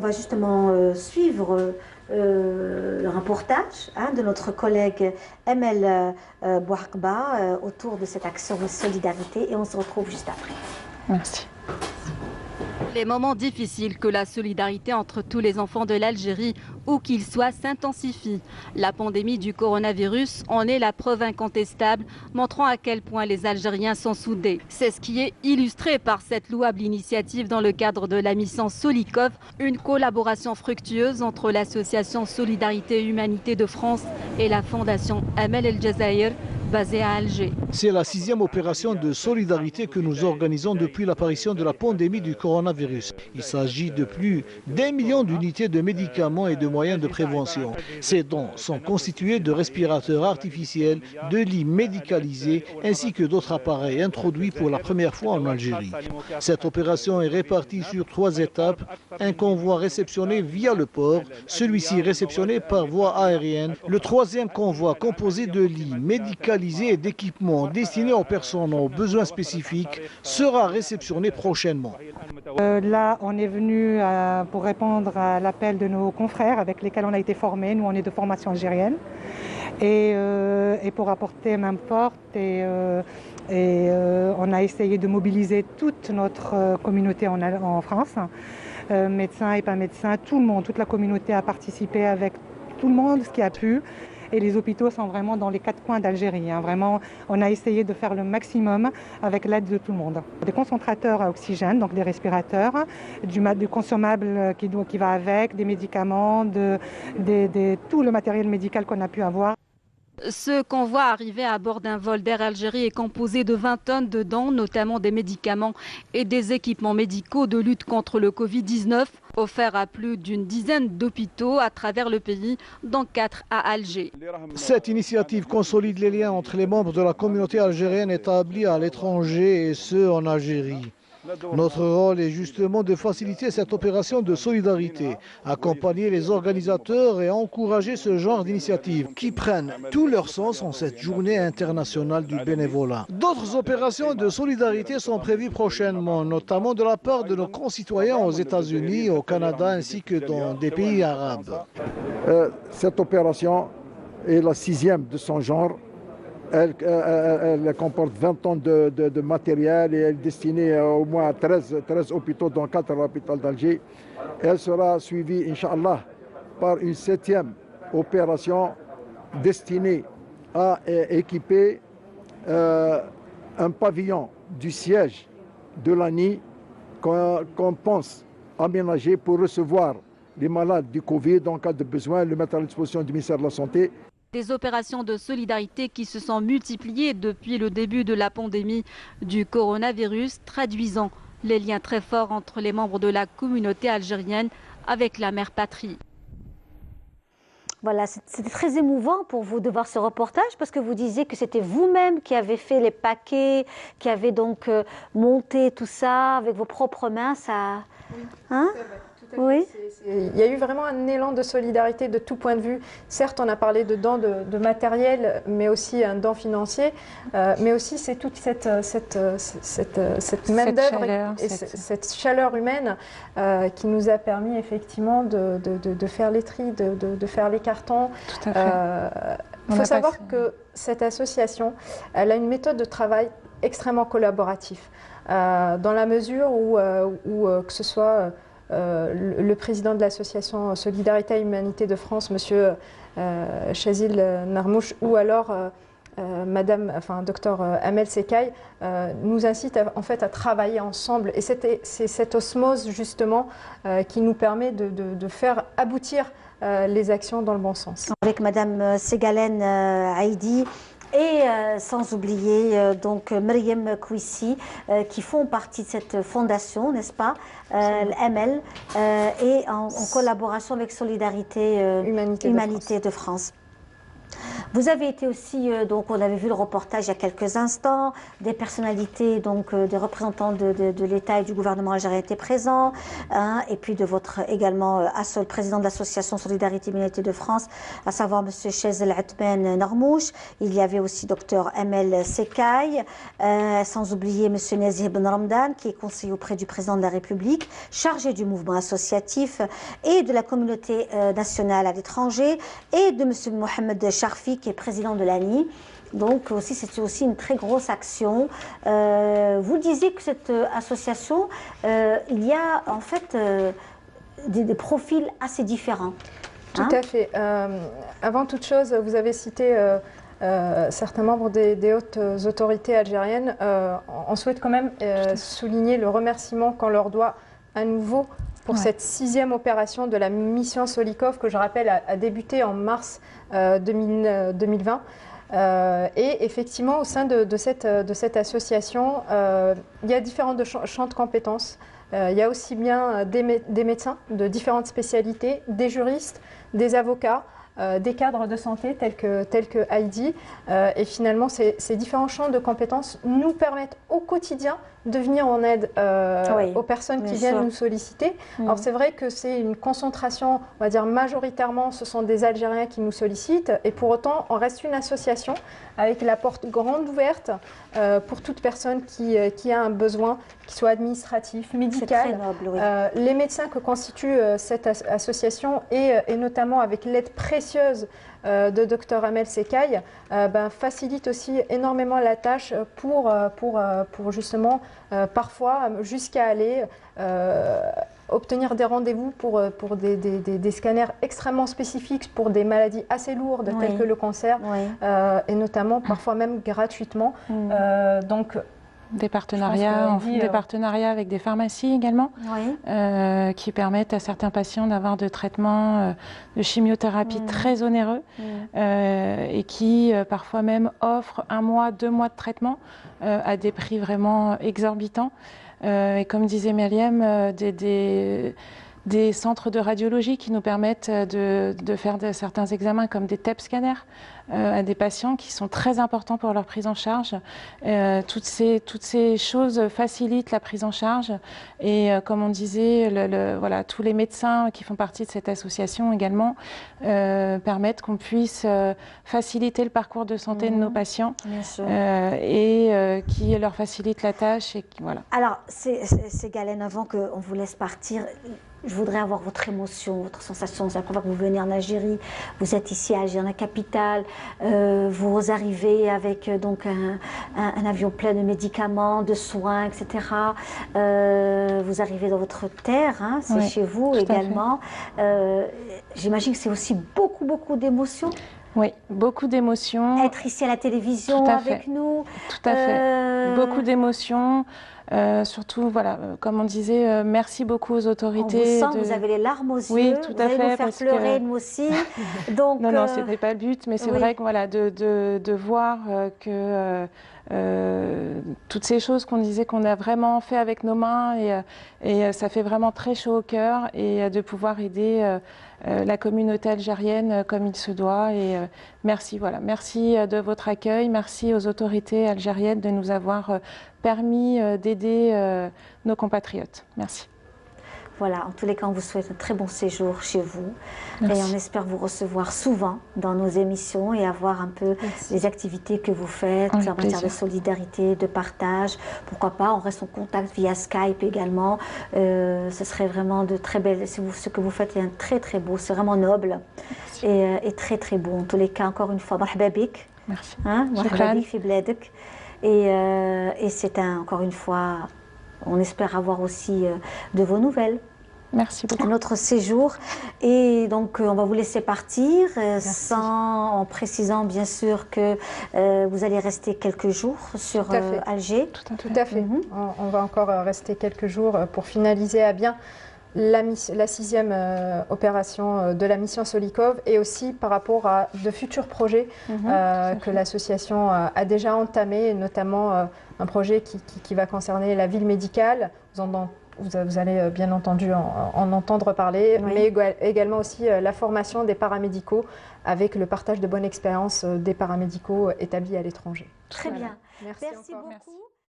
va justement suivre le reportage de notre collègue Emel Bouakba autour de cette action de solidarité et on se retrouve juste après. Merci. Les moments difficiles que la solidarité entre tous les enfants de l'Algérie, où qu'ils soient, s'intensifie. La pandémie du coronavirus en est la preuve incontestable, montrant à quel point les Algériens sont soudés. C'est ce qui est illustré par cette louable initiative dans le cadre de la mission Solikov, une collaboration fructueuse entre l'association Solidarité et Humanité de France et la fondation Amel El Jazair, basée à Alger. C'est la 6e opération de solidarité que nous organisons depuis l'apparition de la pandémie du coronavirus. Il s'agit de plus d'1 million d'unités de médicaments et de moyens de prévention. Ces dons sont constitués de respirateurs artificiels, de lits médicalisés ainsi que d'autres appareils introduits pour la première fois en Algérie. Cette opération est répartie sur 3 étapes. Un convoi réceptionné via le port, celui-ci réceptionné par voie aérienne. Le 3e convoi composé de lits médicalisés et d'équipements destinés aux personnes aux besoins spécifiques sera réceptionné prochainement. Là, on est venu pour répondre à l'appel de nos confrères avec lesquels on a été formés. Nous, on est de formation algérienne. Et pour apporter main forte on a essayé de mobiliser toute notre communauté en France. Médecins et pas médecins, tout le monde, toute la communauté a participé avec tout le monde, ce qui a pu. Et les hôpitaux sont vraiment dans les 4 coins d'Algérie. Vraiment, on a essayé de faire le maximum avec l'aide de tout le monde. Des concentrateurs à oxygène, donc des respirateurs, du consommable qui va avec, des médicaments, tout le matériel médical qu'on a pu avoir. Ce convoi arrivé à bord d'un vol d'Air Algérie est composé de 20 tonnes de dons, notamment des médicaments et des équipements médicaux de lutte contre le Covid-19, offerts à plus d'une dizaine d'hôpitaux à travers le pays, dont 4 à Alger. Cette initiative consolide les liens entre les membres de la communauté algérienne établie à l'étranger et ceux en Algérie. Notre rôle est justement de faciliter cette opération de solidarité, accompagner les organisateurs et encourager ce genre d'initiatives qui prennent tout leur sens en cette journée internationale du bénévolat. D'autres opérations de solidarité sont prévues prochainement, notamment de la part de nos concitoyens aux États-Unis, au Canada ainsi que dans des pays arabes. Cette opération est la 6e de son genre. Elle comporte 20 tonnes de matériel et elle est destinée au moins à 13 hôpitaux, dont 4 à l'hôpital d'Alger. Elle sera suivie, Inch'Allah, par une 7e opération destinée à équiper un pavillon du siège de l'ANI qu'on pense aménager pour recevoir les malades du Covid en cas de besoin, le mettre à la disposition du ministère de la Santé. Des opérations de solidarité qui se sont multipliées depuis le début de la pandémie du coronavirus, traduisant les liens très forts entre les membres de la communauté algérienne avec la mère patrie. Voilà, c'était très émouvant pour vous de voir ce reportage parce que vous disiez que c'était vous-même qui avez fait les paquets, qui avez donc monté tout ça avec vos propres mains. Ça, hein? Oui. Il y a eu vraiment un élan de solidarité de tout point de vue. Certes, on a parlé de dons de matériel, mais aussi un don financier. Mais aussi, c'est toute cette main-d'œuvre et cette chaleur humaine qui nous a permis effectivement de faire les tris, de faire les cartons. Tout à fait. Il faut savoir que cette association, elle a une méthode de travail extrêmement collaborative. Dans la mesure où que ce soit le président de l'association Solidarité et Humanité de France, monsieur Chazil Narmouch, ou alors docteur Amel Sekay, nous incite en fait à travailler ensemble. Et c'est cette osmose justement qui nous permet de faire aboutir les actions dans le bon sens. Avec madame Segalène Haïdi, et sans oublier donc Myriam Kouissi qui font partie de cette fondation, n'est-ce pas, l'ML, et en collaboration avec Solidarité Humanité de France. Vous avez été aussi, donc on avait vu le reportage il y a quelques instants, des personnalités, donc des représentants de l'État et du gouvernement algérien étaient présents, hein, et puis de votre également le président de l'association Solidarité Humanité de France, à savoir M. Chazel Atman Narmouche. Il y avait aussi Dr Amel Sekay, sans oublier M. Nazih Ben Ramdan, qui est conseiller auprès du président de la République, chargé du mouvement associatif et de la communauté nationale à l'étranger, et de M. Mohamed Charfi, qui est président de l'ANI. Donc aussi, c'est aussi une très grosse action. Vous disiez que cette association, il y a en fait des profils assez différents. Tout à fait. Avant toute chose, vous avez cité certains membres des hautes autorités algériennes. On souhaite quand même souligner le remerciement qu'on leur doit à nouveau pour cette 6e opération de la mission Solikov, que je rappelle a débuté en mars 2020. Et effectivement, au sein de cette association, il y a différents champs de compétences. Il y a aussi bien des médecins de différentes spécialités, des juristes, des avocats, des cadres de santé tels que Heidi. Et finalement, ces différents champs de compétences nous permettent au quotidien de venir en aide aux personnes qui viennent nous solliciter. Alors c'est vrai que c'est une concentration, on va dire majoritairement, ce sont des Algériens qui nous sollicitent, et pour autant on reste une association avec la porte grande ouverte pour toute personne qui a un besoin, qu'il soit administratif, médical. C'est très noble, oui. Les médecins que constitue cette association, et notamment avec l'aide précieuse de Dr Amel Sekay, facilite aussi énormément la tâche pour justement parfois jusqu'à aller obtenir des rendez-vous pour des scanners extrêmement spécifiques pour des maladies assez lourdes telles que le cancer, et notamment parfois même gratuitement. Donc des partenariats, des partenariats avec des pharmacies également, qui permettent à certains patients d'avoir de traitements de chimiothérapie très onéreux, et qui parfois même offrent 1 mois, 2 mois de traitement à des prix vraiment exorbitants. Et comme disait Myriam, des centres de radiologie qui nous permettent de faire certains examens comme des TEP scanners à des patients qui sont très importants pour leur prise en charge. Toutes ces choses facilitent la prise en charge, et comme on disait, voilà, tous les médecins qui font partie de cette association également permettent qu'on puisse faciliter le parcours de santé de nos patients, et qui leur facilite la tâche. Et voilà. Alors, c'est Galen, avant qu'on vous laisse partir, je voudrais avoir votre émotion, votre sensation. C'est la première fois que vous venez en Algérie, vous êtes ici à Alger, la capitale, vous arrivez avec donc un avion plein de médicaments, de soins, etc. Vous arrivez dans votre terre, hein, c'est chez vous également. J'imagine que c'est aussi beaucoup d'émotions. Oui, beaucoup d'émotions. Être ici à la télévision avec nous. Tout à fait. Beaucoup d'émotions. Surtout, voilà, comme on disait, merci beaucoup aux autorités. On vous sent, vous avez les larmes aux yeux. Oui, tout à fait. Vous allez nous faire pleurer, nous aussi. Donc, non, ce n'est pas le but, mais c'est vrai que voilà, de voir que toutes ces choses qu'on disait qu'on a vraiment fait avec nos mains, et ça fait vraiment très chaud au cœur, et de pouvoir aider la communauté algérienne comme il se doit. Et merci, voilà, merci de votre accueil, merci aux autorités algériennes de nous avoir permis d'aider nos compatriotes. Merci. Voilà, en tous les cas, on vous souhaite un très bon séjour chez vous. Merci. Et on espère vous recevoir souvent dans nos émissions et avoir un peu les activités que vous faites en matière de solidarité, de partage. Pourquoi pas, on reste en contact via Skype également. Ce serait vraiment de très belles... Ce que vous faites est très beau, c'est vraiment noble et très beau. En tous les cas, encore une fois, marhaba bik. Merci. Marhaba bik fi bladek. Et c'est encore une fois... On espère avoir aussi de vos nouvelles. Merci beaucoup. Notre séjour. Et donc, on va vous laisser partir en précisant bien sûr que vous allez rester quelques jours sur Alger. Tout à fait. On va encore rester quelques jours pour finaliser à bien la 6e opération de la mission Solikov, et aussi par rapport à de futurs projets que l'association a déjà entamés, notamment un projet qui va concerner la ville médicale. Vous en vous allez bien entendu en entendre parler, mais également aussi la formation des paramédicaux avec le partage de bonnes expériences des paramédicaux établis à l'étranger. Très bien. Merci beaucoup. Merci.